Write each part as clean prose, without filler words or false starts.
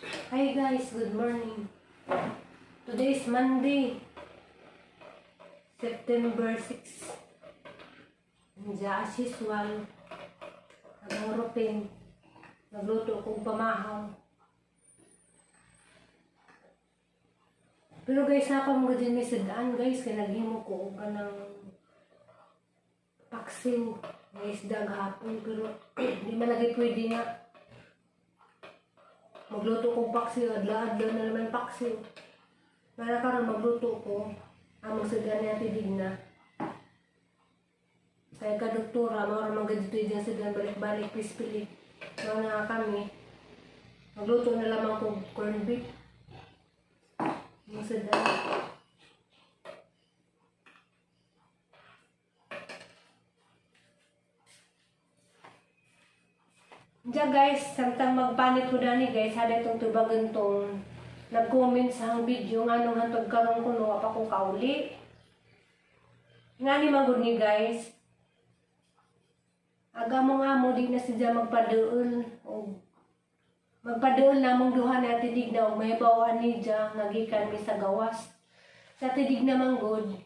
Hi guys, good morning. Today is Monday, September 6. Diya as usual, nag-routine, nagluto kong pamahaw. Pero guys, napamagod din may sidaan guys, kaya naghimo ko ka ng paksiw na isda gahapon. Pero hindi man lagi pwede nga magluto kong paksiw, adla-adla na naman paksiw. Para karon magluto ko, among sidaan niya tidig na. Kaya ka-doktora, maura magandito dyan sidaan balik-balik, pispili. Mga nga kami, magluto na lamang kong corned beef. Among sidaan. Diyan guys, samtang magpanit ko dani guys, hada itong tubagan tong nag-comment sa ang video nga nung hantod karong kuno pa kong kauli. Nga ni magod ni guys, aga mo nga mo di na siya magpaduol o magpaduol namong duha na tidig na o may bawaan ni dya nagikan mi sa gawas. Sa tidig na manggod,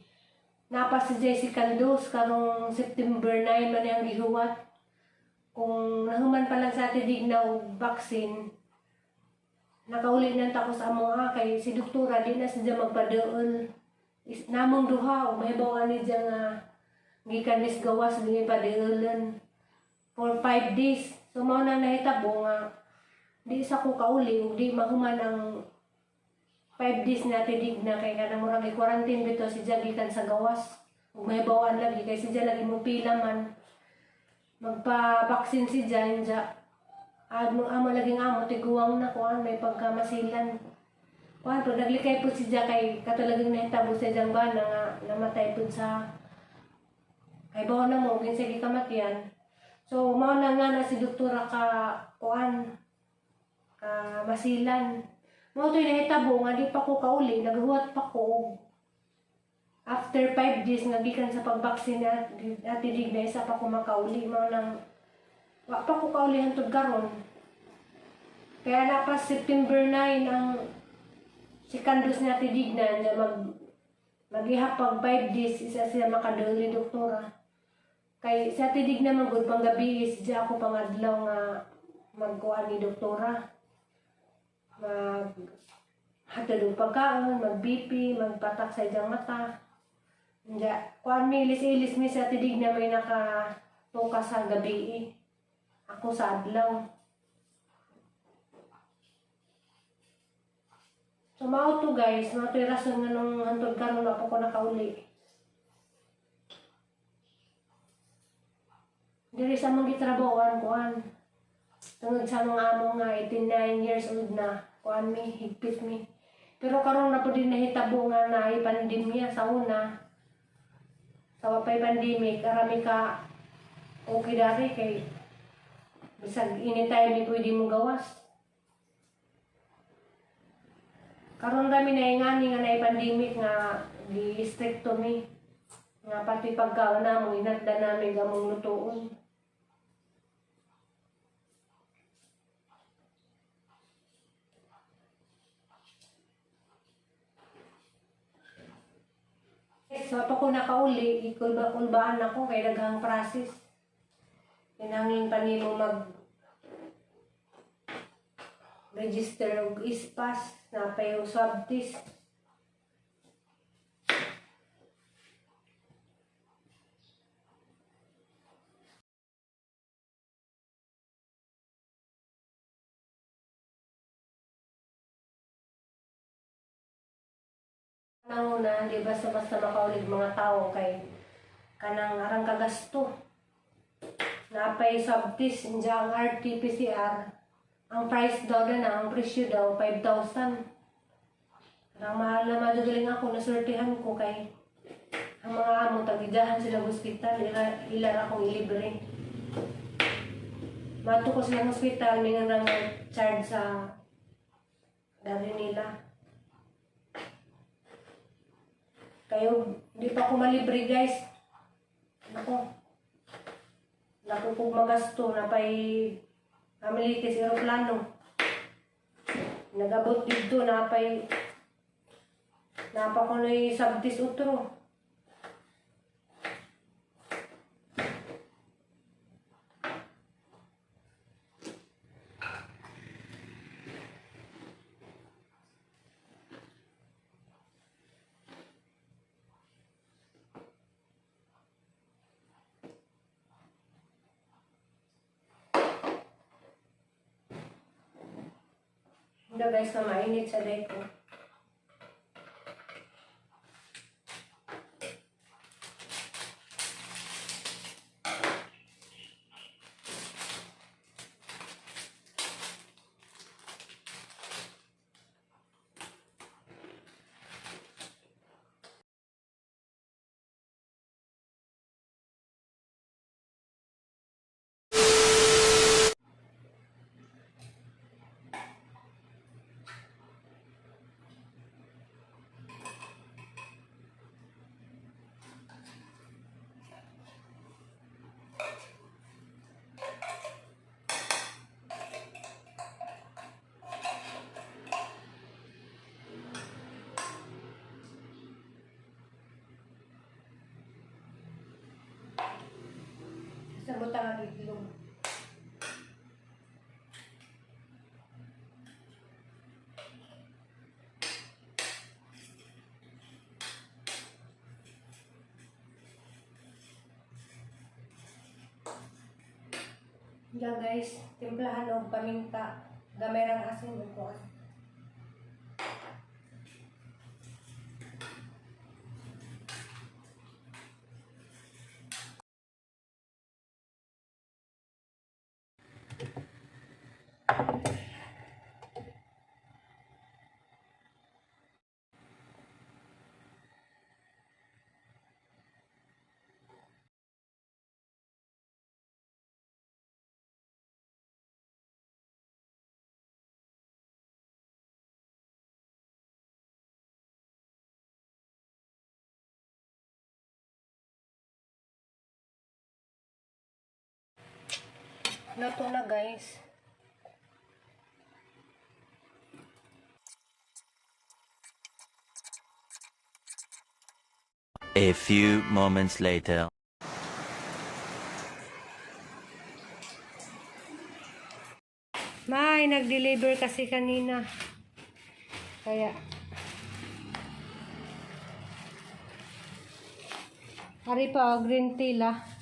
napas si Jessica Dos karong September 9 man yung gihuwat. Kung nahuman pa lang sa tidig na vaccine, nakaulit ng takos amo kay si doktora di na siya magpaduol. Namong duha o may bawaan ni dya nga gikan mis gawas di paduolan for 5 days. So mao nang nahitabo nga di sa ko kauli ug di mahuman ang 5 days na tidig na kay kanang murag i-quarantine bito si dya gikan sa gawas. Ug may bawaan lagi kay si dya lagi mo pila man. Magpa-vaccine si dyan dya. Amo laging amo, tiguang na kuhan, may pagkamasilan. Kuhan po, naglikay po si dya kay katalagang nahitabo sa dyang bana nga namatay po sa kay bawa na mo, ginsay kamatian. So, mao na nga na si doktora ka kuhan, ka masilan. Mao to'y nahitabo nga di pa ko kauli, naghuwat pa ko. After 5 days nga gikan sa pag-vaccine at tidig na isa pa ko makauli, mao nang wa pa ko kauli hantod karon. Kaya napas September 9 ang second dose na tidig na maghihapag 5 days isa siya makaduli doktora. Kay sa tidig na magud pang gabi is di ako pangadlaw nga magkuan ni doktora. Hatod og pagkaon, mag-BP, magpatak sa iyang mata. Diya, kuan mi ilis-ilis mi sa tidig na may nakatuka sa gabi. Ako sa adlaw. So mao to guys, mao to rason nga nung hantod karon na po ko nakauli. Diri sa mga gitrabahoan kuan. Tungod sa mga amo nga 89 years old na, kuan mi higpit mi. Pero karon na po din nahitabo nga na pandemya sa una. Sa wapay pandemic, karami ka okay dari kay bisag anytime ni pwede mo gawas. Karon rami na ingani nga na pandemic nga di-strictomy nga pati pagkaon na mo inatda namin gamong lutuon. So, pa ko nakauli, ikulbaan ako kay daghang process. Kinangin pa nimo mag-register og ispas, napay og swab test. Nanguna, di basta-basta makaulig mga tao kay kanang arang kagasto. Napay swab test, ang RT-PCR, ang price daw na ang presyo daw 5,000. Ang mahal na madugaling ako, nasortihan ko kay ang mga amo, tagidahan sila sa hospital, ilara akong ilibre. Mato ko silang hospital, may nga charge sa dari nila. Kayo, di pa ako malibre guys. Naku kong magasto na pa'y pamilitis aeroplano. Nagabot dito, napa ko na sabtis utro. Hindi guys, na mainit sa day ko. Sabot ang itlog. Diyan guys, timplahan og paminta. Gamay rang asin ug kuan. Luto na guys. A few moments later. May nag-deliver kasi kanina. Kaya ari pa green tea la.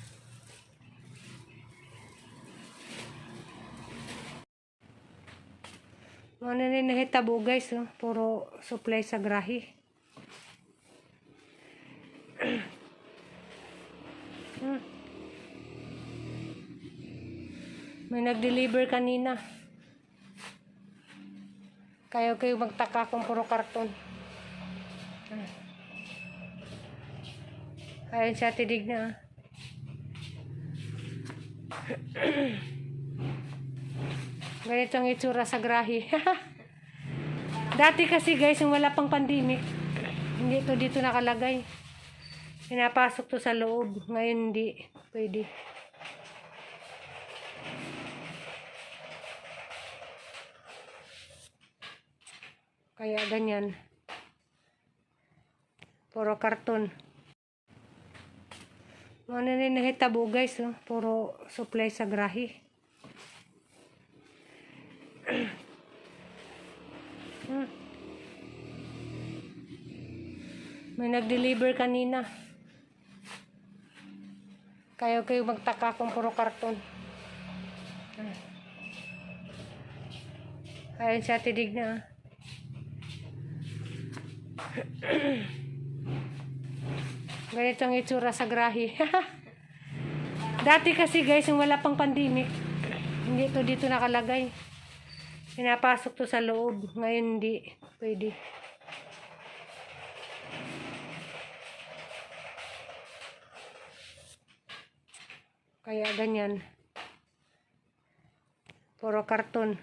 Ano na nahitabo guys, oh. Puro supply sa grahe. May nag-deliver kanina. Kayo magtaka kung puro karton. Ayun siya, tidig na. Ganito ang itsura sa grahe. Dati kasi guys, yung wala pang pandemic, hindi to dito nakalagay. Pinapasok to sa loob. Ngayon hindi pwede. Kaya ganyan. Puro karton. Ano na nahitabo guys, oh. Puro supply sa grahe. May nag-deliver kanina. Kayo magtaka kung puro karton. Ayun siya, tidig na. Ganito ang itsura sa grahe. Dati kasi guys, yung wala pang pandemic, hindi to dito nakalagay. Pinapasok to sa loob. Ngayon hindi pwede. Kaya ganyan. Puro karton.